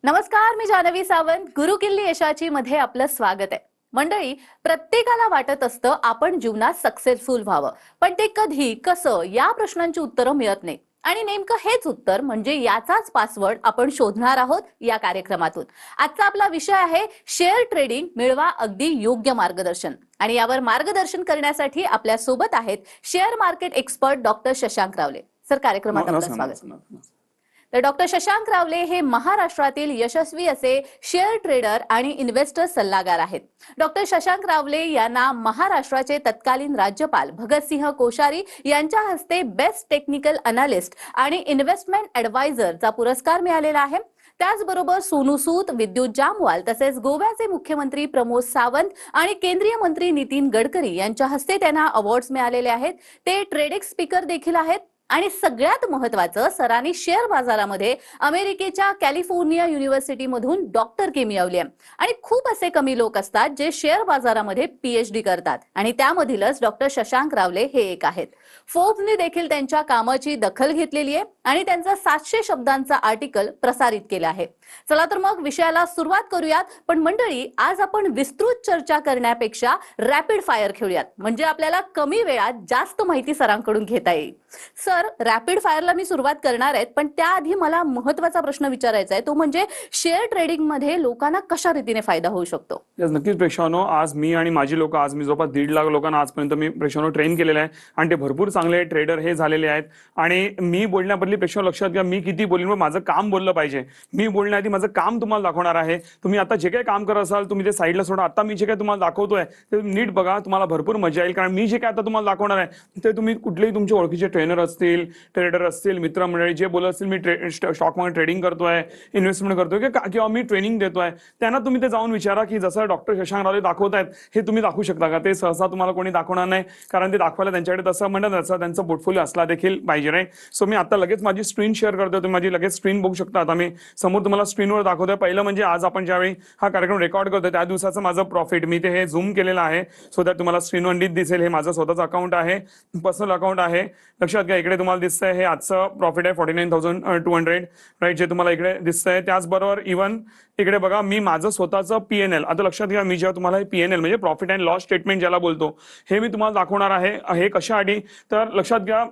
नमस्कार, मी जानवी सावंत. गुरुकिल्ली यशाची मध्ये आपलं स्वागत आहे. मंडळी, प्रत्येकाला वाटत असतं आपण जीवनात सक्सेसफुल व्हावं, पण ते कधी कसं या प्रश्नांची उत्तरं मिळत नाही. आणि नेमकं हेच उत्तर म्हणजे याचाच पासवर्ड आपण शोधणार आहोत या कार्यक्रमातून. आजचा आपला विषय आहे शेअर ट्रेडिंग, मिळवा अगदी योग्य मार्गदर्शन. आणि यावर मार्गदर्शन करण्यासाठी आपल्या सोबत आहेत share market expert doctor Shashank रावले. सर, कार्यक्रमात आपलं स्वागत. तर डॉक्टर शशांक रावले हे महाराष्ट्रातील यशस्वी असे शेअर ट्रेडर आणि इन्व्हेस्टर सल्लागार आहेत. डॉक्टर शशांक रावले यांना महाराष्ट्राचे तत्कालीन राज्यपाल भगतसिंह कोश्यारी यांच्या हस्ते बेस्ट टेक्निकल अनालिस्ट आणि इन्व्हेस्टमेंट ऍडवायझरचा पुरस्कार मिळालेला आहे. त्याचबरोबर सोनू सूद, विद्युत जामवाल तसेच गोव्याचे मुख्यमंत्री प्रमोद सावंत आणि केंद्रीय मंत्री नितीन गडकरी यांच्या हस्ते त्यांना अवॉर्ड्स मिळालेले आहेत. ते ट्रेडेक्स स्पीकर देखील आहेत. आणि सगळ्यात महत्त्वाचं, सरांनी शेअर बाजारामध्ये अमेरिकेच्या कॅलिफोर्निया युनिव्हर्सिटीमधून डॉक्टरकी मिळवली आहे. आणि खूप असे कमी लोक असतात जे शेअर बाजारामध्ये पीएचडी करतात आणि त्यामधीलच डॉक्टर शशांक रावले हे एक आहेत. फोर्ब्सने देखील त्यांच्या कामाची दखल घेतलेली आहे आणि त्यांचा 700 शब्दांचा आर्टिकल प्रसारित केला आहे. चला तर मग विषयाला सुरुवात करूयात. पण मंडळी, आज आपण विस्तृत चर्चा करण्यापेक्षा रॅपिड फायर खेळूयात, म्हणजे आपल्याला कमी वेळात जास्त माहिती सरांकडून घेता येईल. सर, रॅपिड फायरला मी सुरुवात करणार आहे, पण त्याआधी मला महत्त्वाचा प्रश्न विचारायचा आहे, तो म्हणजे शेअर ट्रेडिंग मध्ये लोकांना कशा रीतीने फायदा होऊ शकतो? नक्कीच प्रेक्षांनो, आज मी आणि माझी लोक, आज मी जवळपास 1.5 लाख लोकांना आजपर्यंत मी प्रेक्षांनो ट्रेन केलेलं आहे आणि ते भरपूर चांगले ट्रेडर हे झालेले आहेत. आणि मी बोलण्याबद्दल प्रेक्षांनो लक्षात घ्या, मी किती बोलेन माझं काम बोललं पाहिजे. मी बोलण्याआधी माझं काम तुम्हाला दाखवणार आहे. तुम्ही आता जे काही काम करत असाल तुम्ही ते साईडला सोडा. आता मी जे काही तुम्हाला दाखवतोय ते नीट बघा, तुम्हाला भरपूर मजा येईल. कारण मी जे काही आता तुम्हाला दाखवणार आहे ते तुम्ही कुठलेही तुमचे ओळखीचे ट्रेनर असतील, ट्रेडर असतील, मित्रमंडळी जे बोलत असतील मी स्टॉक मार्केट ट्रेडिंग करतोय, इन्व्हेस्टमेंट करतोय किंवा मी ट्रेनिंग देतोय, त्यांना तुम्ही ते जाऊन विचारा की जसं डॉक्टर शशांक रावले दाखवतायत हे तुम्ही दाखवू शकता का. ते सहसा तुम्हाला कोणी दाखवणार नाही, कारण ते दाखवायला त्यांच्याकडे तसं म्हणतात तसं त्यांचा पोर्टफोलिओ असला देखील पाहिजे. राईट. सो मी आता लगेच माझी स्क्रीन शेअर करतोय, तुम्ही माझी लगेच स्क्रीन बघू शकता. आता मी समोर तुम्हाला स्क्रीनवर दाखवतोय. पहिलं म्हणजे आज आपण ज्यावेळी हा कार्यक्रम रेकॉर्ड करतोय त्या दिवसाचं माझं प्रॉफिट मी ते हे झूम केलेलं आहे, सो दॅट तुम्हाला स्क्रीनवर नीट दिसेल. हे माझं स्वतःचं अकाउंट आहे, पर्सनल अकाउंट आहे. लक्षात घ्या, इकडे तुम्हाला दिसतंय हे आजचं प्रॉफिट आहे 49,200, राईट, जे तुम्हाला इकडे दिसतंय. त्याचबरोबर इव्हन इकडे बघा, मी माझं स्वतःचं पीएनएल, आता लक्षात घ्या, मी जेव्हा तुम्हाला पीएनएल म्हणजे प्रॉफिट अँड लॉस स्टेटमेंट ज्याला बोलतो, हे मी तुम्हाला दाखवणार आहे. हे कशासाठी तर लक्षात घ्या,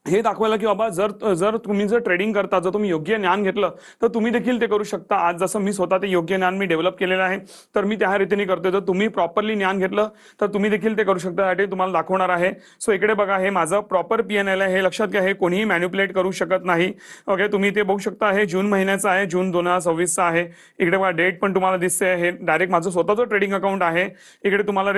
हे दाखवायला की बाबा जर तुम्ही ट्रेडिंग करता, जर तुम्ही योग्य ज्ञान घेतलं तर तुम्ही देखील ते करू शकता. आज जसं मी स्वतः ते योग्य ज्ञान मी डेव्हलप केलेलं आहे, तर मी त्या रीतीने करतोय. तर तुम्ही प्रॉपरली ज्ञान घेतलं तर तुम्ही देखील ते करू शकता. यासाठी तुम्हाला दाखवणार आहे. सो इकडे बघा, हे माझं प्रॉपर पीएनएल आहे. हे लक्षात घ्या, हे कोणीही मॅन्युप्युलेट करू शकत नाही. ओके, तुम्ही ते बघू शकता. हे जून महिन्याचं आहे, जून 2026चं आहे. इकडे बघा, डेट पण तुम्हाला दिसते. हे डायरेक्ट माझं स्वतःचं ट्रेडिंग अकाउंट आहे. इकडे तुम्हाला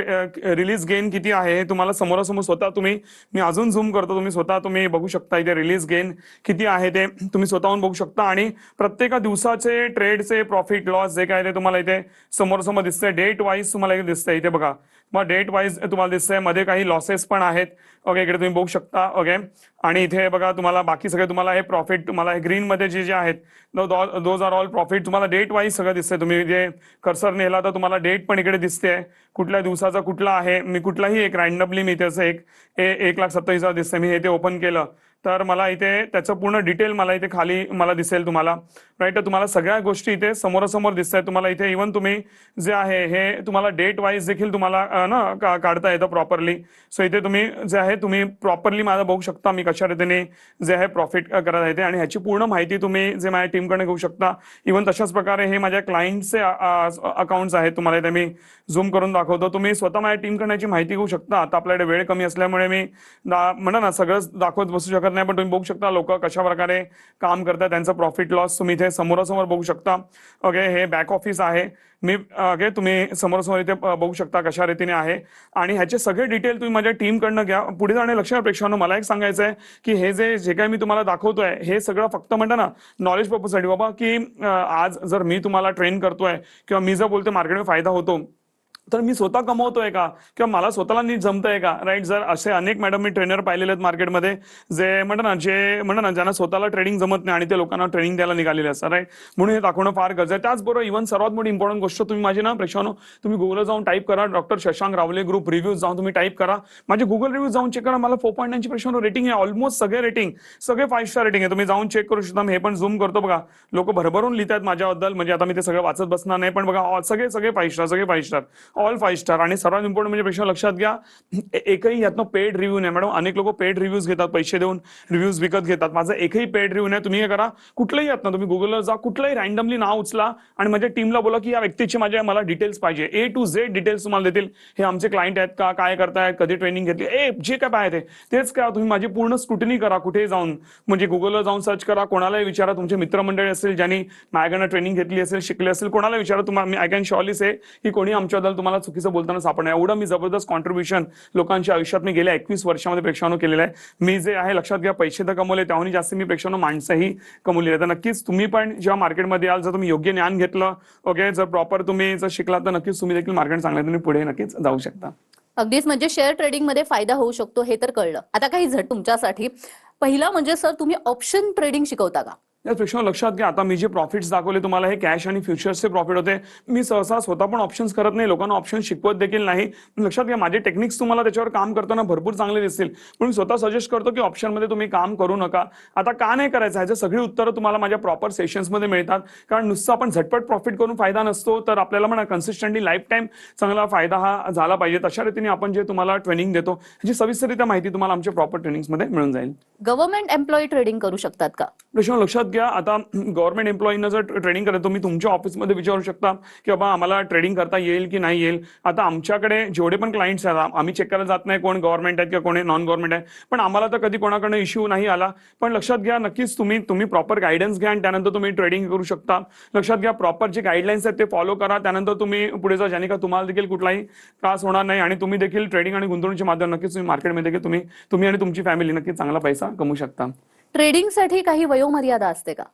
रिलीज गेन किती आहे हे तुम्हाला समोरासमोर स्वतः मी अजून झूम करतो, तुम्ही स्वतः बघू शकता. इथे रिलीज गेन किती आहे ते तुम्ही स्वतःहून बघू शकता. आणि प्रत्येक दिवसाचे ट्रेडचे प्रॉफिट लॉस जे काय ते तुम्हाला इथे समोर दिसतंय. डेट वाईज तुम्हाला इथे दिसतंय. इथे बघा, मग डेट वाईज तुम्हाला दिसतंय. मध्ये काही लॉसेस पण आहेत. ओके, इकडे तुम्ही बघू शकता. ओके, आणि इथे बघा, तुम्हाला बाकी सगळे तुम्हाला हे प्रॉफिट, तुम्हाला हे ग्रीन मध्ये जे आहेत दोज आर ऑल प्रॉफिट. तुम्हाला डेट वाईज सगळं दिसतंय. तुम्ही जे कर्सर नेला तर तुम्हाला डेट पण इकडे दिसते, कुठल्या दिवसाचा कुठला आहे. मी कुठलाही एक रॅन्डमली मी त्याचं 1,27,000 दिसतंय. मी हे ते ओपन केलं तर मला इथे त्याचं पूर्ण डिटेल मला इथे खाली मला दिसेल तुम्हाला, राईट. तर तुम्हाला सगळ्या गोष्टी इथे समोरासमोर दिसत आहेत. तुम्हाला इथे इव्हन तुम्ही जे आहे हे तुम्हाला डेट वाईज देखील तुम्हाला ना काढता येतं प्रॉपरली. सो इथे तुम्ही जे आहे तुम्ही प्रॉपरली माझं बघू शकता मी कशा रीतीने जे आहे प्रॉफिट करत आहे ते. आणि ह्याची पूर्ण माहिती तुम्ही जे माझ्या टीमकडे घेऊ शकता. इव्हन तशाच प्रकारे हे माझ्या क्लायंटचे अकाउंट्स आहेत. तुम्हाला इथे मी झूम करून दाखवतो. तुम्ही स्वतः माझ्या टीमकडे याची माहिती घेऊ शकता. आता आपल्याकडे वेळ कमी असल्यामुळे मी म्हणा ना सगळंच दाखवत बसू शकत नाही, पण तुम्ही बघू शकता लोक कशा प्रकारे काम करतात, त्यांचं प्रॉफिट लॉस तुम्ही इथे समोरासमोर बघू शकता. ओके, हे बॅक ऑफिस आहे. मी ओके, तुम्ही समोरासमोर इथे बघू शकता कशा रीतीने आहे. आणि ह्याचे सगळे डिटेल तुम्ही माझ्या टीमकडनं घ्या. पुढे जाणे लक्षात प्रेक्षकांनो, मला एक सांगायचं आहे की हे जे काही मी तुम्हाला दाखवतोय हे सगळं फक्त म्हणता ना नॉलेज पर्पजसाठी. बाबा की आज जर मी तुम्हाला ट्रेन करतोय किंवा मी जर बोलतोय मार्केटमध्ये फायदा होतो, तर मी स्वतः कमवतोय का, किंवा मला स्वतःला नीट जमतंय का, राईट. जर असे अनेक मॅडम मी ट्रेनर पाहिलेले आहेत मार्केटमध्ये, जे म्हणतात ना ज्यांना स्वतःला ट्रेडिंग जमत नाही आणि ते लोकांना ट्रेनिंग द्यायला निघालेले असतात, राईट. म्हणून हे दाखवणं फार गरजेचं आहे. त्याचबरोबर इव्हन सर्वात मोठी इम्पॉर्टंट गोष्ट, तुम्ही माझी ना प्रेक्षानो, तुम्ही गुगलला जाऊन टाईप करा, डॉक्टर शशांक रावले ग्रुप रिव्ह्यूज जाऊन तुम्ही टाईप करा, माझे गुगल रिव्ह्यूज जाऊन चेक करा, मला 4.9 ची प्रेक्षानो रेटिंग आहे. ऑलमोस्ट सगळे रेटिंग, सगळे 5 स्टार रेटिंग आहे. तुम्ही जाऊन चेक करू शकता. मी हे पण झूम करतो बघा, लोक भरभरून लिहितात माझ्याबद्दल, म्हणजे आता मी ते सगळं वाचत बसणार नाही, पण बघा सगळे सगळे 5 स्टार, सगळे 5 स्टार, ऑल 5 स्टार. आणि सर्वात इम्पॉर्टंट म्हणजे पेक्षा लक्षात घ्या, एकही यातनं पेड रिव्ह्यू नाही मॅडम. अनेक लोक पेड रिव्ह्यूज घेतात, पैसे देऊन रिव्ह्यूज विकत घेतात. माझा एकही पेड रिव्ह्यू नाही. तुम्ही काय करा, कुठलंही यातनं तुम्ही गुगलला जा, कुठलंही रँडमली नाव उचला आणि माझ्या टीमला बोला की या व्यक्तीचे मला डिटेल्स पाहिजे, A to Z डिटेल्स तुम्हाला देतील. हे आमचे क्लायंट आहेत का, काय करतायत, कधी ट्रेनिंग घेतली, जे काय पाहिजे तेच करा. तुम्ही माझी पूर्ण स्क्रुटिनी करा, कुठे जाऊन, म्हणजे गुगलला जाऊन सर्च करा, कोणालाही विचारा, तुमचे मित्रमंडळी असेल ज्यांनी माझ्याकडनं ट्रेनिंग घेतली असेल, शिकले असेल, कोणाला विचारा. तुम्हाला आय कॅन शॉर्ली से की कोणी आमच्याबद्दल तुम्हाला चुकीचं बोलताना सापडणार. एवढं मी जबरदस्त कॉन्ट्रीब्युशन लोकांच्या आयुष्यात मी गेल्या 21 वर्षामध्ये प्रेक्षानं केलेलं आहे. मी जे आहे लक्षात घ्या, पैसे तर कमवले, त्याहून जास्त मी प्रेक्षानं माणसंही कमवली आहे. तर नक्कीच तुम्ही पण जेव्हा मार्केटमध्ये याल, जर तुम्ही योग्य ज्ञान घेतलं, ओके, जर प्रॉपर तुम्ही जर शिकलात, तर नक्कीच तुम्ही देखील मार्केट चांगल्या तुम्ही पुढे नक्कीच जाऊ शकता. अगदीच, म्हणजे शेअर ट्रेडिंग मध्ये फायदा होऊ शकतो हे तर कळलं. आता काही झट तुमच्यासाठी. पहिलं म्हणजे सर, तुम्ही ऑप्शन ट्रेडिंग शिकवता का? यापेक्षा लक्षात घ्या, आता मी जे प्रॉफिट्स दाखवले तुम्हाला, हे कॅश आणि फ्युचर्सचे प्रॉफिट होते. मी सहसा स्वतः पण ऑप्शन्स करत नाही, लोकांना ऑप्शन शिकवत देखील नाही. लक्षात घ्या, माझे टेक्निक्स तुम्हाला त्याच्यावर काम करताना भरपूर चांगले दिसतील, पण मी स्वतः सजेस्ट करतो की ऑप्शनमध्ये तुम्ही काम करू नका. आता का नाही करायचं, ह्याचे सगळी उत्तरं तुम्हाला माझ्या प्रॉपर सेशन्समध्ये मिळतात. कारण नुसतं आपण झटपट प्रॉफिट करून फायदा नसतो, तर आपल्याला म्हणा कन्सिस्टंटली लाईफ टाईम चांगला फायदा हा झाला पाहिजे. तशा रीतीने आपण जे तुम्हाला ट्रेनिंग देतो, ह्याची सविस्तररित्या माहिती तुम्हाला आमच्या प्रॉपर ट्रेनिंग्समध्ये मिळून जाईल. गव्हर्नमेंट एम्प्लॉई ट्रेडिंग करू शकतात का? प्रश्न लक्षात घ्या, आता गव्हर्नमेंट एम्प्लॉईना जर ट्रेडिंग करायचं, तुम्ही तुमच्या ऑफिसमध्ये विचारू शकता की बाबा आम्हाला ट्रेडिंग करता येईल की नाही येईल. आता आमच्याकडे जेवढे पण क्लायंट्स आहेत, आम्ही चेक करायला जात नाही कोण गव्हर्नमेंट आहेत किंवा कोण नॉन गव्हर्नमेंट आहे, पण आम्हाला तर कधी कोणाकडनं इश्यू नाही आला. पण लक्षात घ्या, नक्कीच तुम्ही प्रॉपर गायडन्स घ्या आणि त्यानंतर तुम्ही ट्रेडिंग करू शकता. लक्षात घ्या, प्रॉपर जे गाईडलाईन्स आहेत ते फॉलो करा, त्यानंतर तुम्ही पुढे जा, ज्याने का तुम्हाला देखील कुठलाही त्रास होणार नाही आणि तुम्ही देखील ट्रेडिंग आणि गुंतवणुकीच्या माध्यमातून नक्कीच तुम्ही मार्केटमध्ये देखील तुम्ही आणि तुमची फॅमिली नक्कीच चांगला पैसा कमवू शकता. ट्रेडिंगसाठी काही वयोमर्यादा असते का?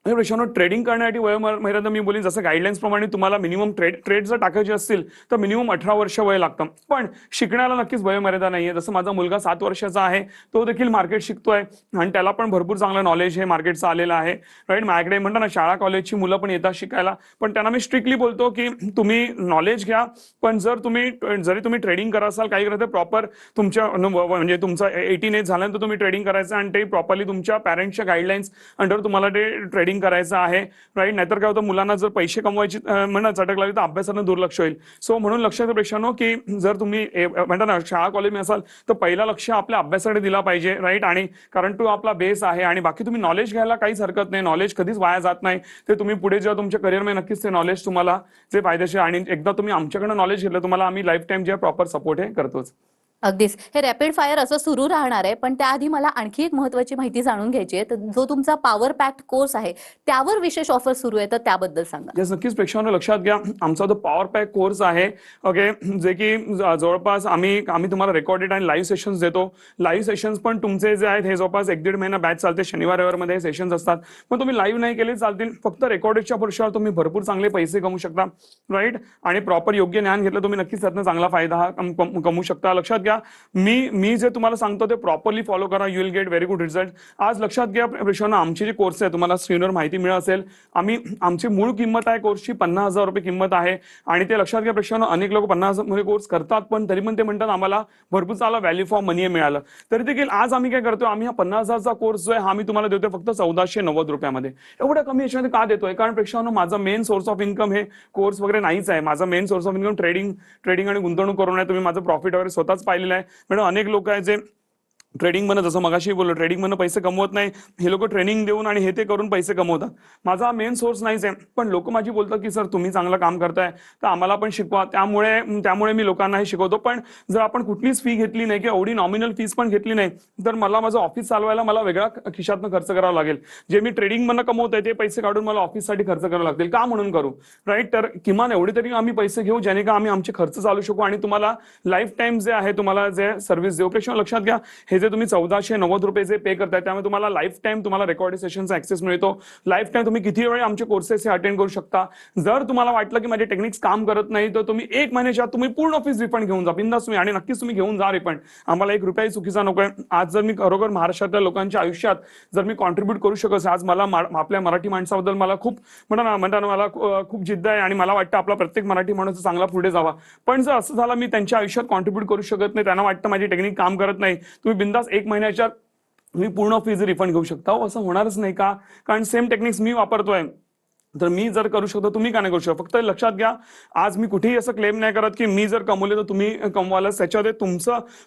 प्रश्न, ट्रेडिंग करण्यासाठी वयोमर्यादा मी बोलीन, जसं गाईडलाईन्स प्रमाणे तुम्हाला मिनिमम ट्रेड जर टाकायचे असतील तर मिनिमम 18 वर्ष वय लागतं. पण शिकण्याला नक्कीच वयोमर्यादा नाहीये. जसं माझा मुलगा 7 वर्षाचा आहे, तो देखील मार्केट शिकतोय आणि त्याला पण भरपूर चांगलं नॉलेज हे मार्केटचं आलेलं आहे, राईट. माझ्याकडे म्हणतात ना, शाळा कॉलेजची मुलं पण येतात शिकायला, पण त्यांना मी स्ट्रिक्टली बोलतो की तुम्ही नॉलेज घ्या, पण जरी तुम्ही ट्रेडिंग करत असाल, काही करत प्रॉपर तुमच्या म्हणजे तुमचं 18 एज झाल्यानंतर तुम्ही ट्रेडिंग करायचं आणि ते प्रॉपरली तुमच्या पॅरेंट्सच्या गाईडलाईन्स अंडर तुम्हाला ते ट्रेडिंग करायचं आहे, राईट. नाहीतर काय होतं, मुलांना जर पैसे कमवायची म्हणा चटक लागली तर अभ्यासानं दुर्लक्ष होईल. सो म्हणून लक्षात प्रेक्षानो की जर तुम्ही म्हणता ना शाळा कॉलेजमध्ये असाल तर पहिला लक्ष आपल्या अभ्यासाकडे दिला पाहिजे, राईट. आणि कारण तो आपला बेस आहे आणि बाकी तुम्ही नॉलेज घ्यायला काहीच हरकत नाही. नॉलेज कधीच वाया जात नाही. ते तुम्ही पुढे जेव्हा तुमच्या करिअरमध्ये नक्कीच ते नॉलेज तुम्हाला जे फायदेशीर, आणि एकदा तुम्ही आमच्याकडे नॉलेज घेतलं, तुम्हाला आम्ही लाईफ टाईम जे प्रॉपर सपोर्ट हे करतोच. अगदीच, हे रॅपिड फायर असं सुरू राहणार आहे, पण त्याआधी मला आणखी एक महत्त्वाची माहिती जाणून घ्यायची आहे. तर जो तुमचा पॉवर पॅक्ड कोर्स आहे त्यावर विशेष ऑफर सुरू आहे, तर त्याबद्दल सांगा. येस, नक्कीच प्रेक्षकांनो लक्षात घ्या, आमचा जो पॉवर पॅक कोर्स आहे, ओके, जे की जवळपास आम्ही तुम्हाला रेकॉर्डेड आणि लाईव्ह सेशन्स देतो. लाईव्ह सेशन्स पण तुमचे जे आहेत हे जवळपास 1-1.5 महिना बॅच चालते, शनिवार रविवारमध्ये हे सेशन्स असतात. पण तुम्ही लाईव्ह नाही केले चालतील, फक्त रेकॉर्डेडच्या पुरुषावर तुम्ही भरपूर चांगले पैसे कमवू शकता, राईट. आणि प्रॉपर योग्य ज्ञान घेतलं तुम्ही नक्कीच त्यातनं चांगला फायदा हा कमवू शकता. लक्षात घ्या, मी जे तुम्हाला सांगतो ते प्रॉपरली फॉलो करा, you will get very good result. आज लक्षात घ्या प्रेक्षकांनो, आमची जी कोर्स आहे तुम्हाला स्क्रीनवर माहिती मिळत असेल, आमची मूळ किंमत आहे कोर्सची 50,000 रुपये किंमत आहे. आणि ते लक्षात घ्या प्रेक्षकांनो, अनेक लोक 50,000 मध्ये कोर्स करतात, पण तरी पण ते म्हणतात आम्हाला भरपूर चांगला व्हॅल्यू फॉर मनी मिळालं. तरी देखील आज आम्ही काय करतोय, आम्ही हा 50,000चा कोर्स जो आहे हा मी तुम्हाला देतोय फक्त 1490 रुपयामध्ये. एवढ्या कमी याच्यामध्ये का देतोय? कारण प्रेक्षकांनो, माझा मेन सोर्स ऑफ इन्कम हे कोर्स वगैरे नाहीच आहे. माझा main source of income trading आणि गुंतवणूक करून आहे. तुम्ही माझं प्रॉफिट वगैरे स्वतःच पाहिलेलं आहे. म्हणजे अनेक लोक आहेत जे ट्रेडिंग म्हणत, जसं मगाशी बोललो, ट्रेडिंग म्हणून पैसे कमवत नाही. हे लोक ट्रेनिंग देऊन आणि हे ते करून पैसे कमवतात. माझा मेन सोर्स नाहीच आहे, पण लोक माझी बोलतात की सर तुम्ही चांगलं काम करताय तर आम्हाला पण शिकवा. त्यामुळे मी लोकांना हे शिकवतो. पण जर आपण कुठलीच फी घेतली नाही किंवा एवढी नॉमिनल फीस पण घेतली नाही, तर मला माझं ऑफिस चालवायला मला वेगळा खिशातनं खर्च करावा लागेल. जे मी ट्रेडिंग म्हणून कमवतोय ते पैसे काढून मला ऑफिससाठी खर्च करावे लागतील. का म्हणून करू, राईट. तर किमान एवढे तरी आम्ही पैसे घेऊ ज्याने का आम्ही आमचे खर्च चालू शकू आणि तुम्हाला लाईफ टाईम जे आहे तुम्हाला जे सर्व्हिस देऊ. प्रेक्षक लक्षात घ्या, हे हे जे तुम्ही 1490 रुपये जे पे करताय त्यामुळे तुम्हाला लाईफ टाईम तुम्हाला रेकॉर्डेड सेशनचा ऍक्सेस मिळतो. लाईफ टाईम तुम्ही किती वेळ आमचे कोर्सेस हे अटेंड करू शकता. जर तुम्हाला वाटलं की माझे टेक्निक्स काम करत नाही तर तुम्ही 1 महिन्याच्या आत तुम्ही पूर्ण फीस रिफंड घेऊन जा बिंदास तुम्ही, आणि नक्कीच तुम्ही घेऊन जा रिफंड. आम्हाला 1 रुपयाही चुकीचा नकोय. आज जर मी खरोखर महाराष्ट्रातल्या लोकांच्या आयुष्यात जर मी कॉन्ट्रीब्युट करू शकत, आज मला आपल्या मराठी माणसाबद्दल मला खूप म्हणता मला खूप जिद्द आहे आणि मला वाटतं आपला प्रत्येक मराठी माणूस चांगला पुढे जावा. पण जर असं झालं मी त्यांच्या आयुष्यात कॉन्ट्रीब्युट करू शकत नाही, त्यांना वाटतं माझी टेक्निक काम करत नाही, तुम्ही बिंदास 1 महिन्याच्या तुम्ही पूर्ण फीज रिफंड घेऊ शकता. असं होणारच नाही का? कारण सेम टेक्निक्स मी वापरतोय, तर मी जर करू शकतो तुम्ही का नाही करू शकता? फक्त लक्षात घ्या, आज मी कुठेही असं क्लेम नाही करत की मी जर कमवले तर तुम्ही कमवालच. त्याच्यामध्ये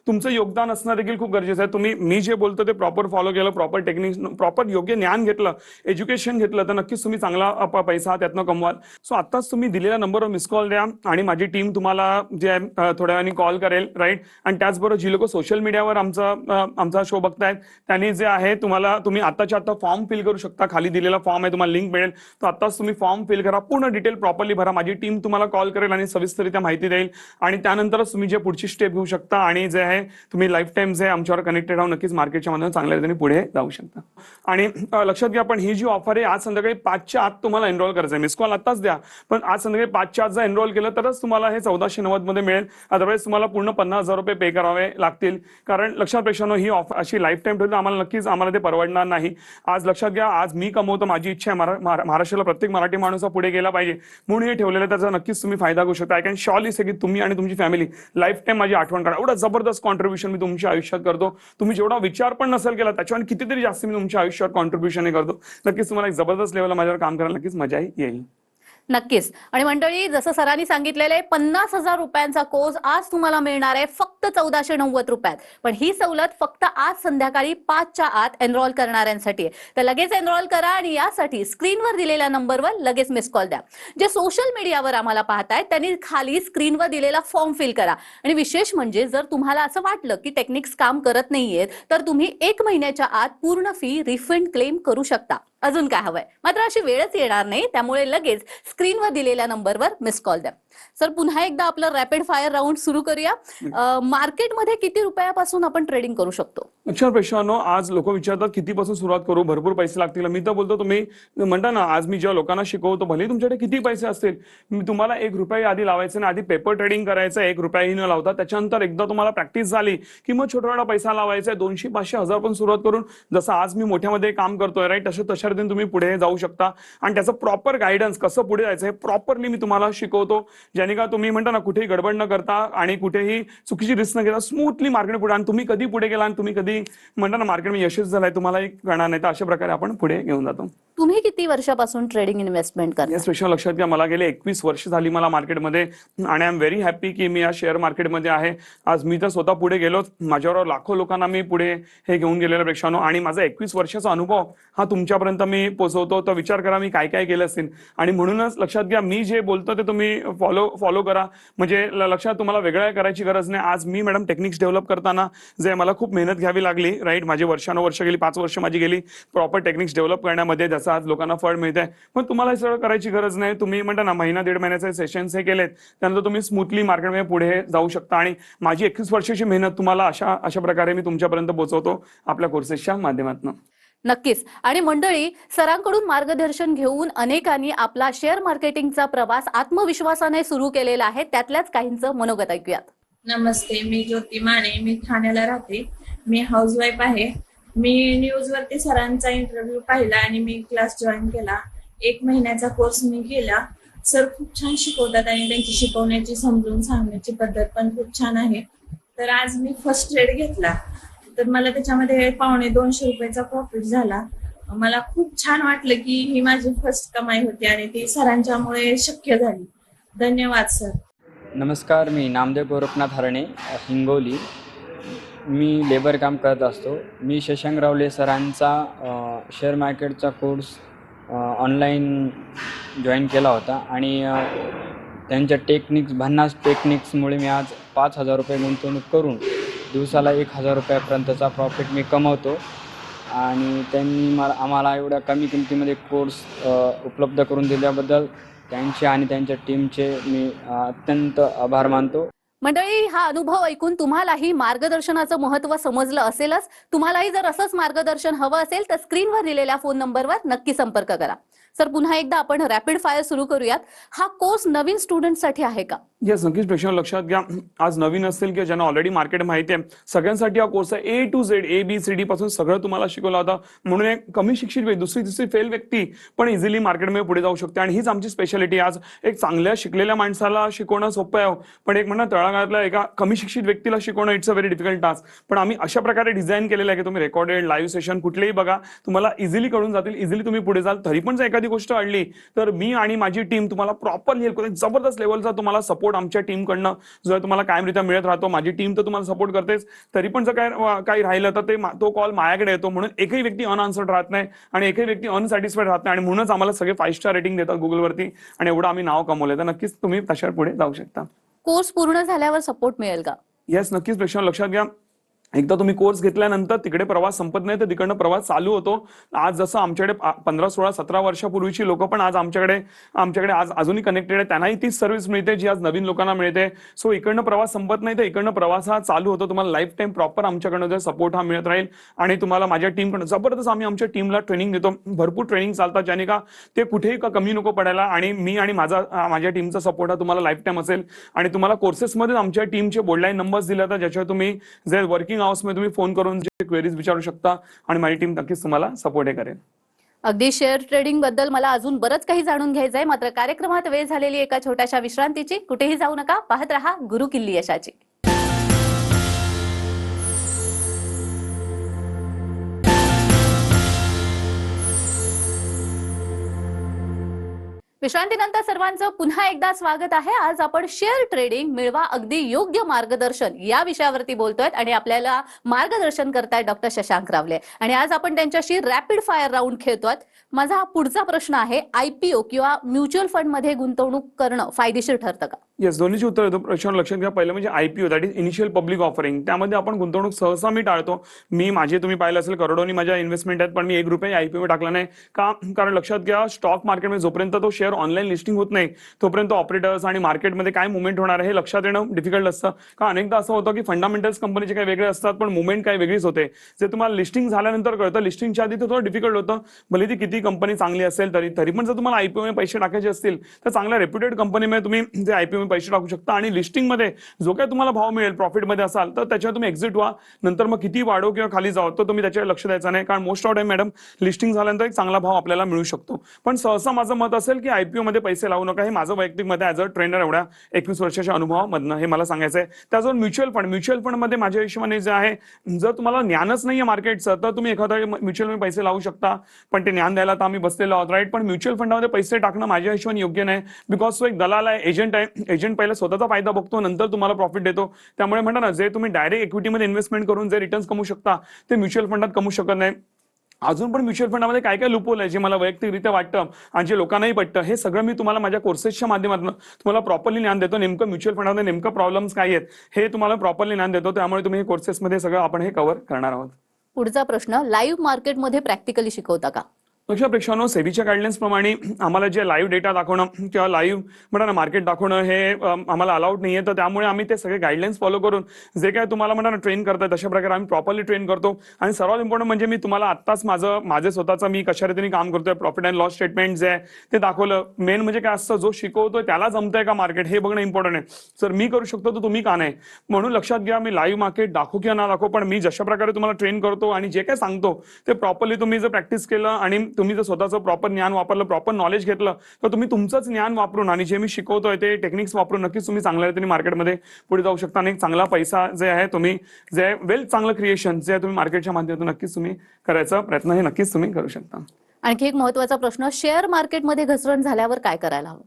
तुमचं योगदान असणं देखील खूप गरजेचं आहे. मी जे बोलतो ते प्रॉपर फॉलो केलं, प्रॉपर टेक्निक्स, प्रॉपर योग्य ज्ञान घेतलं, एज्युकेशन घेतलं, तर नक्कीच तुम्ही चांगला पैसा त्यातनं कमवाल. सो आत्ताच तुम्ही दिलेल्या नंबरवर मिस कॉल द्या आणि माझी टीम तुम्हाला जे आहे थोड्या वेळाने कॉल करेल, राईट. आणि त्याचबरोबर जी लोक सोशल मीडियावर आमचा शो बघतायत त्यांनी जे आहे तुम्ही आत्ताच्या आत्ता फॉर्म फिल करू शकता. खाली दिलेला फॉर्म आहे, तुम्हाला लिंक मिळेल, तर आता तुम्ही फॉर्म फिल करा, पूर्ण डिटेल प्रॉपरली भरा. माझी टीम तुम्हाला कॉल करेल आणि सविस्तरित्या माहिती देईल आणि त्यानंतरच तुम्ही जे पुढची स्टेप घेऊ शकता आणि जे आहे तुम्ही लाईफ टाईम जे आमच्यावर कनेक्टेड राहून नक्कीच मार्केटच्या मधून चांगल्या रीतीने पुढे जाऊ शकता. आणि लक्षात घ्या, पण ही जी ऑफर आहे आज संध्याकाळी 5च्या आत तुम्हाला एनरोल करायचं आहे. मिस कॉल आताच द्या, पण आज संध्याकाळी 5च्या आत जर एनरोल केलं तरच तुम्हाला हे 1490 मध्ये मिळेल. अदरवाईज तुम्हाला पूर्ण 50,000 रुपये पे करावे लागतील. कारण लक्षात प्रेक्षांनो, ही ऑफर अशी लाईफ टाईम ठेवली आम्हाला ते परवडणार नाही. आज लक्षात घ्या, आज मी कमवतो, माझी इच्छा आहे महाराष्ट्राला प्रत्येक मराठी माणूस पुढे गेला पाहिजे म्हणून हे ठेवलेलं, त्याचा नक्कीच तुम्ही फायदा घेऊ शकता. आय कॅन शॉर्ली से की तुम्ही आणि तुमची फॅमिली लाईफ टाईम माझी आठवण करा. एवढा जबरदस्त कॉन्ट्रीब्युशन मी तुमच्या आयुष्यात करतो. तुम्ही जेवढा विचार पण नसेल केला त्याच्यावर कितीतरी जास्त मी तुमच्या आयुष्यात कॉन्ट्रीब्युशन करतो. नक्कीच तुम्हाला एक जबरदस्त लेवलला माझ्यावर काम करायला नक्कीच मजाही येईल. नक्कीच. आणि मंडळी, जसं सरांनी सांगितलेलं आहे, 50,000 रुपयांचा कोर्स आज तुम्हाला मिळणार आहे फक्त 1490 रुपयात. पण ही सवलत फक्त आज संध्याकाळी 5च्या आत एनरोल करणाऱ्यांसाठी आहे. तर लगेच एनरोल करा आणि यासाठी स्क्रीनवर दिलेल्या नंबरवर लगेच मिस कॉल द्या. जे सोशल मीडियावर आम्हाला पाहतायत त्यांनी खाली स्क्रीनवर दिलेला फॉर्म फिल करा. आणि विशेष म्हणजे जर तुम्हाला असं वाटलं की टेक्निक्स काम करत नाहीयेत तर तुम्ही 1 महिन्याच्या आत पूर्ण फी रिफंड क्लेम करू शकता. अजून काय हवंय, मात्र अशी वेळच येणार नाही, त्यामुळे लगेच स्क्रीनवर दिलेल्या नंबरवर मिस कॉल द्या. सर, पुन्हा एकदा आपलं रॅपिड फायर राऊंड सुरू करूया. मार्केटमध्ये किती रुपयापासून आपण ट्रेडिंग करू शकतो? अच्छा पेशानो, आज लोक विचारतात कितीपासून सुरुवात करू, भरपूर पैसे लागतील. मी तर बोलतो तुम्ही म्हणता ना, आज मी जेव्हा लोकांना शिकवतो भले तुमच्याकडे किती पैसे असतील, मी तुम्हाला 1 रुपया आधी लावायचं ना, आधी पेपर ट्रेडिंग करायचं 1 रुपयाही न लावता. त्याच्यानंतर एकदा तुम्हाला प्रॅक्टिस झाली की मग छोटा पैसा लावायचा, 200, 500, 1000 पण सुरुवात करून जसं आज मी मोठ्यामध्ये काम करतोय, राईट, तशा रीतीने तुम्ही पुढे जाऊ शकता. आणि त्याचं प्रॉपर गायडन्स कसं पुढे जायचं हे प्रॉपरली मी तुम्हाला शिकवतो, ज्याने का तुम्ही म्हणता ना कुठेही गडबड न करता आणि कुठेही चुकीची रिस्क न घेता स्मूथली मार्केट पुढे, आणि तुम्ही कधी पुढे गेला आणि तुम्ही कधी म्हणता ना मार्केटमध्ये यशस्वी झालाय तुम्हालाही कळणार नाही. तर अशा प्रकारे आपण पुढे घेऊन जातो. तुम्ही किती वर्षापासून ट्रेडिंग इन्व्हेस्टमेंट करता? स्पेशल लक्षात घ्या, मला गेले 21 वर्ष झाली मला मार्केटमध्ये, आणि आय एम व्हेरी हॅपी की मी या शेअर मार्केटमध्ये आहे. आज मी तर स्वतः पुढे गेलोच, माझ्यावर लाखो लोकांना मी पुढे हे घेऊन गेलेल्या प्रेक्षांनो, आणि माझा 21 वर्षाचा अनुभव हा तुमच्यापर्यंत मी पोहोचवतो. तर विचार करा मी काय काय केलं असेल. आणि म्हणूनच लक्षात घ्या, मी जे बोलतो ते तुम्ही फॉलो करा. म्हणजे लक्षात तुम्हाला वेगळं करायची गरज नाही. आज मी मॅडम टेक्निक्स डेव्हलप करताना जे मला खूप मेहनत घ्यावी लागली, राईट, माझी वर्षानुवर्ष गेली, 5 वर्ष माझी गेली प्रॉपर टेक्निक्स डेव्हलप करण्यामध्ये, ज्याचं आज लोकांना फळ मिळत आहे. पण तुम्हाला सगळं करायची गरज नाही. तुम्ही म्हणता ना 1-1.5 महिन्याचे सेशन्स हे केलेत, त्यानंतर तुम्ही स्मूथली मार्केटमध्ये पुढे जाऊ शकता. आणि माझी 21 वर्षाची मेहनत तुम्हाला अशा प्रकारे मी तुमच्यापर्यंत पोहोचवतो आपल्या कोर्सेसच्या माध्यमातून. नक्कीच. आणि मंडळी, सरांकडून मार्गदर्शन घेऊन अनेकांनी आपला शेअर मार्केटिंगचा प्रवास आत्मविश्वासाने सुरू केलेला आहे. त्यातल्याच काहींचं मनोगत ऐकूयात. नमस्ते, मी ज्योती माने, मी ठाण्याला राहते. मी हाऊसवाईफ आहे. मी न्यूजवरती सरांचा इंटरव्ह्यू पाहिला आणि मी क्लास जॉईन केला. 1 महिन्याचा कोर्स मी केला. सर खूप छान शिकवतात आणि त्यांची शिकवण्याची, समजून सांगण्याची पद्धत पण खूप छान आहे. तर आज मी फर्स्ट ट्रेड घेतला, तर मला त्याच्यामध्ये 250 रुपयाचा प्रॉफिट झाला. मला खूप छान वाटलं की ही माझी फर्स्ट कमाई होती आणि ती सरांच्यामुळे शक्य झाली. धन्यवाद सर. नमस्कार, मी नामदेव गोरखनाथ हरणे, हिंगोली. मी लेबर काम करत असतो. मी शशांक रावले सरांचा शेअर मार्केटचा कोर्स ऑनलाईन जॉईन केला होता आणि त्यांच्या भन्नाट टेक्निक्समुळे मी आज 5,000 रुपये गुंतवणूक करून दिवसाला 1,000 रुपयापर्यंतचा प्रॉफिट मी कमवतो. आणि त्यांनी आम्हाला एवढ्या कमी किमतीमध्ये कोर्स उपलब्ध करून दिल्याबद्दल त्यांचे आणि त्यांच्या टीमचे मी अत्यंत आभार मानतो. मंडळी, हा अनुभव ऐकून तुम्हालाही मार्गदर्शनाचं महत्त्व समजलं असेलच. तुम्हालाही जर असंच मार्गदर्शन हवं असेल तर स्क्रीनवर दिलेल्या फोन नंबरवर नक्की संपर्क करा. सर, पुन्हा एकदा आपण रॅपिड फायर सुरू करूयात. हा कोर्स नवीन स्टुडंटसाठी आहे का? येस, नक्कीच प्रेक्षक लक्षात घ्या. आज नवीन असतील किंवा ज्यांना ऑलरेडी मार्केट माहिती आहे, सगळ्यांसाठी हा कोर्स आहे. A to Z, ABCD पासून सगळं तुम्हाला शिकवलं होतं. म्हणून एक कमी शिक्षित व्यक्ती, दुसरी तिसरी फेल व्यक्ती पण इझिली मार्केटमध्ये पुढे जाऊ शकते. आणि हीच आमची स्पेशालिटी. आज एक चांगल्या शिकलेल्या माणसाला शिकवणं सोपं आहे, पण एक म्हणा तळागाळातल्या एका कमी शिक्षित व्यक्तीला शिकवणं it's a very difficult task. पण आम्ही अशा प्रकारे डिझाईन केलेलं आहे की तुम्ही रेकॉर्डेड लाईव्ह सेशन कुठलेही बघा, तुम्हाला इझिली कळून जातील, इझिली तुम्ही पुढे जाल. तरी पण जर एखादी गोष्ट अडली तर मी आणि माझी टीम तुम्हाला प्रॉपरली हेल्प करते. जबरदस्त लेवलचा तुम्हाला सपोर्ट आमच्या टीमकडनं जर तुम्हाला कायमरित्या मिळत राहतो. माझी टीम तर तुम्हाला सपोर्ट करतेच, तरी पण जर काही राहिलं तर तो कॉल माझ्याकडे येतो. म्हणून एकही व्यक्ती अनआन्सर्ड राहत नाही आणि एकही व्यक्ती अनसॅटिस्फाईड राहत नाही. आणि म्हणूनच आम्हाला सगळे 5 स्टार रेटिंग देतात गुगलवरती आणि एवढं आम्ही नाव कमवलंय. तर नक्कीच तुम्ही तशावर पुढे जाऊ शकता. कोर्स पूर्ण झाल्यावर सपोर्ट मिळेल का? येस, नक्कीच प्रेक्षक लक्षात घ्या. एकदा तुम्ही कोर्स घेतल्यानंतर तिकडे प्रवास संपत नाही, तर तिकडनं प्रवास चालू होतो. आज जसं आमच्याकडे 15, 16, 17 वर्षापूर्वीची लोक पण आज आमच्याकडे आज अजूनही कनेक्टेड आहे. त्यांनाही तीच सर्व्हिस मिळते जी आज नवीन लोकांना मिळते. सो इकडनं प्रवास संपत नाही, तर इकडनं प्रवास हा चालू होतो. तुम्हाला लाईफ टाईम प्रॉपर आमच्याकडनं जर सपोर्ट हा मिळत राहील आणि तुम्हाला माझ्या टीमकडनं जबरदस्त आम्ही आमच्या टीमला ट्रेनिंग देतो. भरपूर ट्रेनिंग चालतात ज्याने का ते कुठेही कमी नको पडायला. आणि मी आणि माझ्या टीमचा सपोर्ट हा तुम्हाला लाईफ टाईम असेल. आणि तुम्हाला कोर्सेसमध्ये आमच्या टीमचे बोर्डलाईन नंबर्स दिले जातात, ज्याच्यावर तुम्ही जे वर्किंग आवर्समध्ये तुम्ही फोन करून जे क्वेरीज विचारू शकता आणि माझी टीम नक्कीच तुम्हाला सपोर्ट करेल. अगदी शेअर ट्रेडिंग बद्दल मला अजून बरंच काही जाणून घ्यायचंय. मात्र कार्यक्रमात वेळ झालेली एका छोट्याशा विश्रांतीची. कुठेही जाऊ नका, पाहत रहा गुरुकिल्ली यशाची. विश्रांतीनंतर सर्वांचं पुन्हा एकदा स्वागत आहे. आज आपण शेअर ट्रेडिंग मिळवा अगदी योग्य मार्गदर्शन या विषयावरती बोलतोय आणि आपल्याला मार्गदर्शन करतायत डॉक्टर शशांक रावले. आणि आज आपण त्यांच्याशी रॅपिड फायर राऊंड खेळतोय. माझा पुढचा प्रश्न आहे, IPO किंवा म्युच्युअल फंड मध्ये गुंतवणूक करणं फायदेशीर ठरतं का? येस, दोन्हीची उत्तर देतो. प्रश्न लक्षात घ्या. पहिलं म्हणजे IPO, that is initial public offering. त्यामध्ये आपण गुंतवणूक सहसा मी टाळतो. तुम्ही पाहिलं असेल करोडोनी माझ्या इन्व्हेस्टमेंट आहेत, पण मी 1 रुपया IPO टाकला नाही. कारण लक्षात घ्या, स्टॉक मार्केटमध्ये जोपर्यंत तो शेअर ऑनलाईन लिस्टिंग होत नाही तोपर्यंत ऑपरेटर्स आणि मार्केटमध्ये काय मुवमेंट होणार आहे हे लक्षात येणं डिफिकल्ट असतं. का अनेकदा असं होतं की फंडामेंटल्स कंपनीचे काही वेगळे असतात, पण मुवमेंट काही वेगळीच होते. जे तुम्हाला लिस्टिंग झाल्यानंतर कळतं. लिस्टिंगच्या आधी तर थोडं डिफिकल्ट होतं. भले ती किती कंपनी चांगली असेल तरी पण जर तुम्हाला IPO मध्ये पैसे टाकायचे असतील तर चांगल्या रेप्युटेड कंपनीमध्ये तुम्ही जे IPO मध्ये पैसे टाकू शकता. आणि लिस्टिंग मध्ये जो काही तुम्हाला भाव मिळेल, प्रॉफिटमध्ये असाल तर त्याच्यावर तुम्ही एक्झिट व्हा. नंतर मग किती वाढो किंवा खाली जावं तर तुम्ही त्याच्यावर लक्ष द्यायचं नाही. कारण most of time madam listing झाल्यानंतर एक चांगला भाव आपल्याला मिळू शकतो. पण सहसा माझं मत असेल की IPO मध्ये पैसे लावू नका. हे माझं वैयक्तिक मत आहे ॲज अ ट्रेनर एवढ्या 21 वर्षाच्या अनुभवामधनं हे मला सांगायचं आहे. त्याचबरोबर म्युच्युअल फंड मध्ये माझ्या हिशोबाने जे आहे, जर तुम्हाला ज्ञानच नाहीये मार्केटचं तर तुम्ही एखाद्या म्युच्युअल मध्ये पैसे लावू शकता. पण ते ज्ञान द्यायला तर आम्ही बसलेलो आहोत, राईट. पण म्युच्युअल फंडामध्ये पैसे टाकणं माझ्या हिशोबाने योग्य नाही. बिकॉज तो एक दलाल आहे, एजंट आहे. एजंट पहिला स्वतःचा फायदा बघतो, नंतर तुम्हाला प्रॉफिट देतो. त्यामुळे म्हणता ना, जे तुम्ही डायरेक्ट इक्विटीमध्ये इन्व्हेस्टमेंट करून जे रिटर्न्स कमवू शकता ते म्युच्युअल फंडात कमवू शकत नाही. अजून पण म्युच्युअल फंडामध्ये काय काय लूपहोल आहे जे मला वैयक्तिकरित्या वाटतं आणि जे लोकांनाही पटतं, हे सगळं मी तुम्हाला माझ्या कोर्सेसच्या माध्यमातून तुम्हाला प्रॉपरली ज्ञान देतो. नेमकं म्युच्युअल फंडामध्ये नेमकं प्रॉब्लेम्स काय आहेत हे तुम्हाला प्रॉपरली ज्ञान देतो. त्यामुळे तुम्ही हे कोर्सेसमध्ये सगळं आपण हे कव्हर करणार आहोत. पुढचा प्रश्न, लाईव्ह मार्केटमध्ये प्रॅक्टिकली शिकवता का? लक्ष प्रेक्षकांनो, सेबीच्या गाईडलाईन्स प्रमाणे आम्हाला जे लाईव्ह डेटा दाखवणं किंवा लाईव्ह म्हणा ना मार्केट दाखवणं हे आम्हाला अलाउड नाहीये. तर त्यामुळे आम्ही ते सगळे गाईडलाईन्स फॉलो करून जे काय तुम्हाला म्हणा ना ट्रेन करताय तशा प्रकारे आम्ही प्रॉपरली ट्रेन करतो. आणि सर्वात इम्पॉर्टंट म्हणजे मी तुम्हाला आत्ताच माझे स्वतःचं मी कशा रीतीने काम करतोय, प्रॉफिट अँड लॉस स्टेटमेंट जे आहे ते दाखवलं. मेन म्हणजे काय असतं, जो शिकवतोय त्याला जमतंय का मार्केट हे बघणं इम्पॉर्टंट आहे. जर मी करू शकतो तर तुम्ही का नाही. म्हणून लक्षात घ्या, मी लाईव्ह मार्केट दाखवू किंवा ना दाखवू, पण मी जशा प्रकारे तुम्हाला ट्रेन करतो आणि जे काय सांगतो ते प्रॉपरली तुम्ही जर प्रॅक्टिस केलं आणि तुम्ही जर स्वतःचं प्रॉपर ज्ञान वापरलं, प्रॉपर नॉलेज घेतलं तर तुम्ही तुमचंच ज्ञान वापरून आणि जे मी शिकवतोय ते टेक्निक्स वापरून नक्कीच तुम्ही चांगल्या रीतीने मार्केटमध्ये पुढे जाऊ शकता. आणि एक चांगला पैसा जे आहे तुम्ही जे वेल्थ चांगलं क्रिएशन जे तुम्ही मार्केटच्या माध्यमातून नक्कीच तुम्ही करायचा प्रयत्न हे नक्कीच तुम्ही करू शकता. आणखी एक महत्त्वाचा प्रश्न, शेअर मार्केटमध्ये घसरण झाल्यावर काय करायला हवं?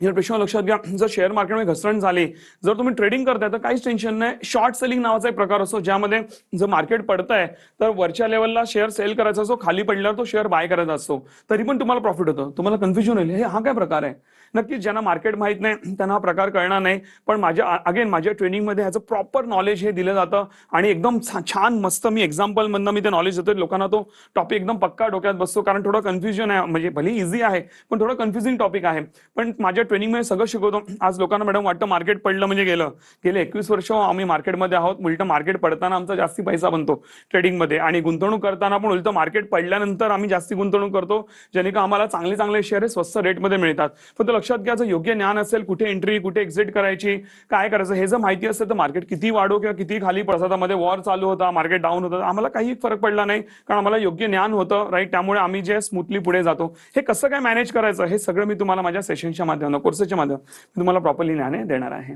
या प्रश्न लक्षात घ्या. जर शेअर मार्केटमध्ये घसरण झाली, जर तुम्ही ट्रेडिंग करताय तर काहीच टेन्शन नाही. शॉर्ट सेलिंग नावाचा एक प्रकार असतो, ज्यामध्ये जर मार्केट पडतंय तर वरच्या लेवलला शेअर सेल करायचा असतो, खाली पडल्यावर तो शेअर बाय करायचा असतो, तरी पण तुम्हाला प्रॉफिट होतं. तुम्हाला कन्फ्युजन होईल, हे हा काय प्रकार आहे. नक्कीच ज्यांना मार्केट माहित नाही त्यांना हा प्रकार कळणार नाही. पण माझ्या ट्रेनिंगमध्ये ह्याचं प्रॉपर नॉलेज हे दिलं जातं आणि एकदम छान मस्त मी एक्झाम्पल मधनं मी ते नॉलेज देतो. लोकांना तो टॉपिक एकदम पक्का डोक्यात बसतो. कारण थोडं कन्फ्युजन आहे, म्हणजे भले इझी आहे पण थोडं कन्फ्युजिंग टॉपिक आहे. पण माझ्या ट्रेनिंगमध्ये सगळं शिकवतो. आज लोकांना मॅडम वाटतं मार्केट पडलं म्हणजे गेलं. गेले 21 वर्ष आम्ही मार्केटमध्ये आहोत. उलटं मार्केट पडताना आमचा जास्ती पैसा बनतो ट्रेडिंगमध्ये, आणि गुंतवणूक करताना पण उलटं मार्केट पडल्यानंतर आम्ही जास्ती गुंतवणूक करतो, जेणे का आम्हाला चांगले चांगले शेअर स्वस्त रेटमध्ये मिळतात. फक्त लक्षात घ्या, जर योग्य ज्ञान असेल, कुठे एंट्री, कुठे एक्झिट करायची, काय करायचं हे जर माहिती असेल, तर मार्केट किती वाढो किंवा किती खाली पडतात, मध्ये वॉर चालू होता, मार्केट डाऊन होतं, आम्हाला काही फरक पडला नाही, कारण आम्हाला योग्य ज्ञान होतं, राईट. त्यामुळे आम्ही जे स्मूथली पुढे जातो. हे कसं काय मॅनेज करायचं हे सगळं मी तुम्हाला माझ्या सेशनच्या माध्यमातून, कोर्सेसच्या माध्यमातून तुम्हाला प्रॉपरली ज्ञान देणार आहे.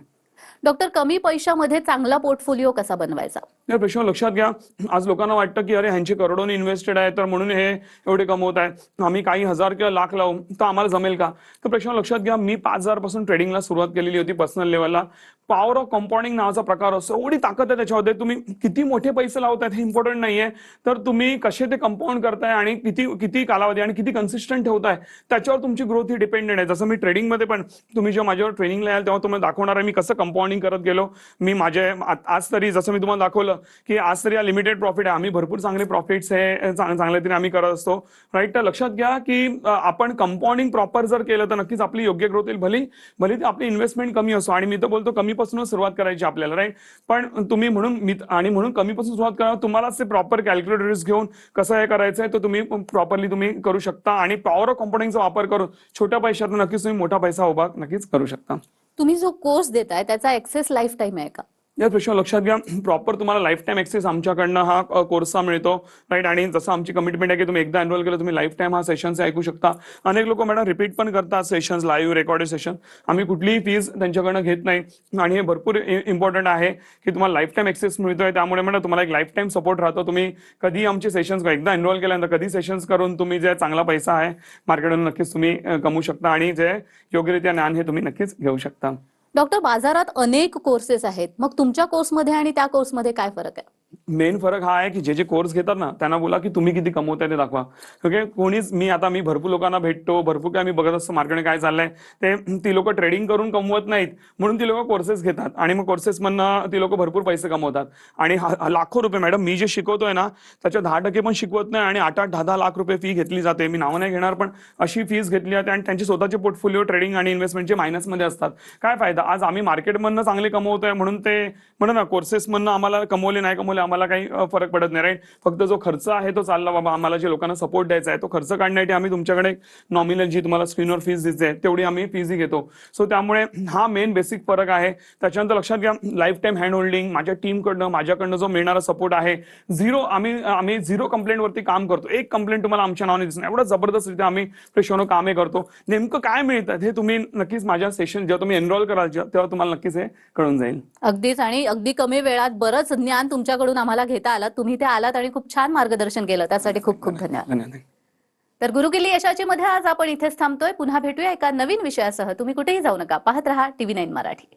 डॉक्टर, कमी पैशामध्ये चांगला पोर्टफोलिओ कसा बनवायचा? या प्रश्न लक्षात घ्या. आज लोकांना वाटतं की अरे ह्यांचे करोडोनी इन्व्हेस्टेड आहे, तर म्हणून हे एवढे कमवत आहेत, आम्ही काही हजार किंवा लाख लावू तर आम्हाला जमेल का? तर प्रश्न लक्षात घ्या, मी 5,000 पासून ट्रेडिंगला सुरुवात केलेली होती पर्सनल लेवलला. पॉवर ऑफ कंपाऊंडिंग नावाचा प्रकार असतो. एवढी ताकद आहे त्याच्यामध्ये. तुम्ही किती मोठे पैसे लावतायत हे इम्पॉर्टंट नाहीये, तर तुम्ही कसे ते कंपाऊंड करताय आणि किती किती कालावधी आणि किती कन्सिस्टंट ठेवताय त्याच्यावर तुमची ग्रोथ ही डिपेंडेंट आहे. जसं मी ट्रेडिंगमध्ये पण, तुम्ही जेव्हा माझ्यावर ट्रेनिंगला याल तेव्हा तुम्हाला दाखवणार आहे मी कसं कंपाऊंडिंग करत गेलो. मी माझे आज तरी जसं मी तुम्हाला दाखवलं की आज तरी लिमिटेड प्रॉफिट आहे, आम्ही भरपूर चांगले प्रॉफिट्स हे चांगल्या तरी आम्ही करत असतो, राईट. तर लक्षात घ्या की आपण कंपाऊंडिंग प्रॉपर जर केलं तर नक्कीच आपली योग्य ग्रोथ येईल. भली ती आपली इन्व्हेस्टमेंट कमी असो, आणि मी तर बोलतो कमीपासूनच सुरुवात करायची आपल्याला, राईट. पण तुम्ही म्हणून कमीपासून सुरुवात करा. तुम्हालाच ते प्रॉपर कॅल्क्युलेटर्स घेऊन कसं हे करायचं आहे तर तुम्ही प्रॉपरली तुम्ही करू शकता, आणि पॉवर ऑफ कंपाऊंडिंगचा वापर करून छोट्या पैशातून नक्कीच तुम्ही मोठा पैसा उभा नक्कीच करू शकता. तुम्ही जो कोर्स देताय त्याचा एक्सेस लाईफ टाईम आहे का? या प्रश्न लक्षात घ्या, प्रॉपर तुम्हाला लाईफ टाईम ऍक्सेस आमच्याकडनं हा कोर्सचा मिळतो, राईट. आणि जसं आमची कमिटमेंट आहे की तुम्ही एकदा एनरोल केलं तुम्ही लाईफ टाईम हा सेशन्स ऐकू शकता. अनेक लोक मॅडम रिपीट पण करतात सेशन्स, लाईव्ह रेकॉर्डेड सेशन. आम्ही कुठलीही फीज त्यांच्याकडनं घेत नाही, आणि हे भरपूर इम्पॉर्टंट आहे की तुम्हाला लाईफ टाईम ऍक्सेस मिळतोय. त्यामुळे मॅडम तुम्हाला एक लाईफ टाईम सपोर्ट राहतो. तुम्ही कधी आमचे सेशन्स एकदा एनरोल केल्यानंतर कधी सेशन्स करून तुम्ही जे चांगला पैसा आहे मार्केटमधून नक्कीच तुम्ही कमवू शकता, आणि जे योग्यरित्या ज्ञान हे तुम्ही नक्कीच घेऊ शकता. डॉक्टर, बाजारात अनेक कोर्सेस आहेत, मग तुमच्या कोर्समध्ये आणि त्या कोर्समध्ये काय फरक आहे? मेन फरक हा आहे की जे कोर्स घेतात ना त्यांना बोला की तुम्ही किती कमवताय ते दाखवा. ओके, कोणीच मी भरपूर लोकांना भेटतो, भरपूर काय मी बघत असतो मार्केटमध्ये काय चाललंय ते. ती लोक ट्रेडिंग करून कमवत नाहीत, म्हणून ती लोक कोर्सेस घेतात, आणि मग कोर्सेस मधनं ती लोक भरपूर पैसे कमवतात, आणि लाखो रुपये. मॅडम मी जे शिकवतोय ना त्याच्या 10% पण शिकवत नाही, आणि 8-8, 10-10 लाख रुपये फी घेतली जाते. मी नाव नाही घेणार, पण अशी फीस घेतली जाते, आणि त्यांचे स्वतःचे पोर्टफोलिओ ट्रेडिंग आणि इन्व्हेस्टमेंटचे मायनसमध्ये असतात. काय फायदा? आज आम्ही मार्केटमधनं चांगले कमवतोय म्हणून ते म्हणून ना कोर्सेसमधनं आम्हाला कमवले नाही कमवले आम्हाला काही फरक पडत नाही, राईट. फक्त जो खर्च आहे तो चालला बाबा, आम्हाला जे लोकांना सपोर्ट द्यायचा आहे तो खर्च काढण्यासाठी आम्ही तुमच्याकडे नॉमिनल जी तुम्हाला स्क्रीनवर फीस दिसते तेवढी आम्ही फीसही घेतो. सो त्यामुळे हा मेन बेसिक फरक आहे. त्याच्यानंतर लक्षात घ्या, लाईफ टाईम हँड होल्डिंग माझ्या टीमकडनं माझ्याकडनं जो मिळणारा सपोर्ट आहे, आम्ही 0 कंप्लेंटवरती काम करतो. एक कंप्लेंट तुम्हाला आमच्या नावाने दिसणार, एवढं जबरदस्तरित्या आम्ही प्रेशरनं कामे करतो. नेमकं काय मिळतं हे तुम्ही नक्कीच माझ्या सेशन जेव्हा तुम्ही एनरोल कराल तेव्हा तुम्हाला नक्कीच हे कळून जाईल. अगदीच, आणि अगदी कमी वेळात बरंच ज्ञान तुमच्याकडून आम्हाला घेता आलं. तुम्ही ते आलात आणि खूप छान मार्गदर्शन केलं, त्यासाठी खूप खूप धन्यवाद. धन्यवाद. तर गुरुकिल्ली यशाची मध्ये आज आपण इथेच थांबतोय. पुन्हा भेटूया एका नवीन विषयासह. तुम्ही कुठेही जाऊ नका, पाहत रहा TV9 मराठी.